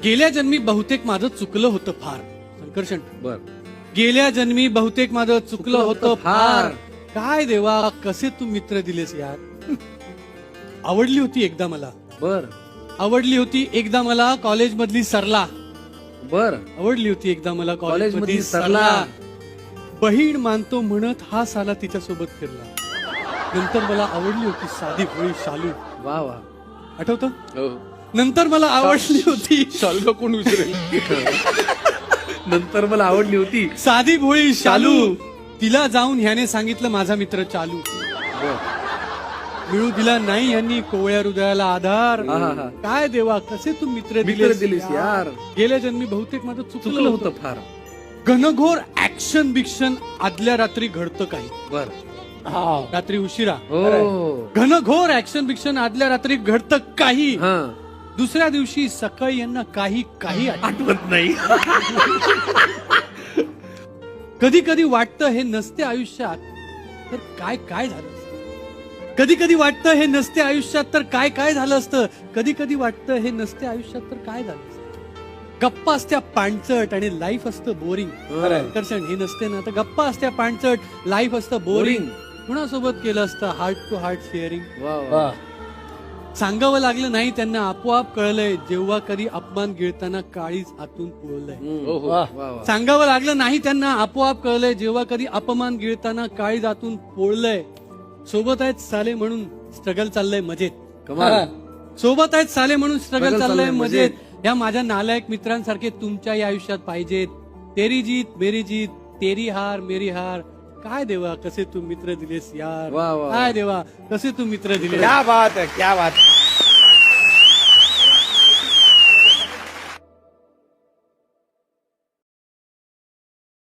गेल्या जन्मी बहुतेक माझं चुकलं होतं फार. संकर्षण. बर. गेल्या जन्मी बहुतेक माझं चुकलं होतं फार. काय देवा कसे तू मित्र दिलेस यार. आवडली होती एकदा मला. बर. आवडली होती एकदा मला कॉलेज मधली सरला. बर. आवडली होती एकदा मला कॉलेज कॉलेजमधली मधली सरला. बहीण मानतो म्हणत हा साला तिच्यासोबत फिरला. नंतर मला आवडली होती साधी भोळी शालू. वा वा. आठवतं. हो. नंतर मला आवडली होती शालू कोण विसरेल. नंतर मला आवडली होती साधी भोळी शालू. तिला जाऊन ह्याने सांगितलं माझा मित्र चालू. बर. मिळू दिला नाही यांनी कोवळ्या हृदयाला आधार. आहा. काय देवा कसे तू मित्र दिलीस यार. गेल्या जन्मी बहुतेक माझं चुकलं होतं फार. घनघोर ऍक्शन बिक्शन आदल्या रात्री घडतं काही. बर. रात्री उशिरा. हो. घनघोर ऍक्शन बिक्शन आदल्या रात्री घडतं काही. हा. दुसऱ्या दिवशी सकाळी यांना काही काही आठवत नाही. कधी कधी वाटतं हे नसते आयुष्यात तर काय काय झालं असतं. कधी कधी वाटतं हे नसते आयुष्यात तर काय काय झालं असतं. कधी कधी वाटतं हे नसते आयुष्यात तर काय झालं असतं. गप्पा असत्या पाणचट आणि लाईफ असतं बोरिंग. कर्षण हे नसते ना तर गप्पा असत्या पाणचट लाईफ असतं बोरिंग. कुणासोबत केलं असतं हार्ट टू हार्ट शेअरिंग. वा वा. सांगावं लागलं नाही त्यांना आपोआप कळलंय जेव्हा कधी अपमान गिळताना काळीच आतून पोळलंय. हो, हो. वा वा. सांगावं लागलं नाही त्यांना आपोआप कळलंय जेव्हा कधी अपमान गिळताना काळीज आतून पोळलंय. सोबत आहेत साले म्हणून स्ट्रगल चाललंय मजेत. कमाल. सोबत आहेत साले म्हणून स्ट्रगल Struggle चाललंय चाललंय मजेत. मजेत. या माझ्या नालायक मित्रांसारखे तुमच्याही आयुष्यात पाहिजेत. तेरी जीत मेरी जीत तेरी हार मेरी हार. काय देवा कसे तू मित्र दिलेस यार. वा वा. काय देवा कसे तू मित्र दिलेस. क्या बात है, क्या बात है.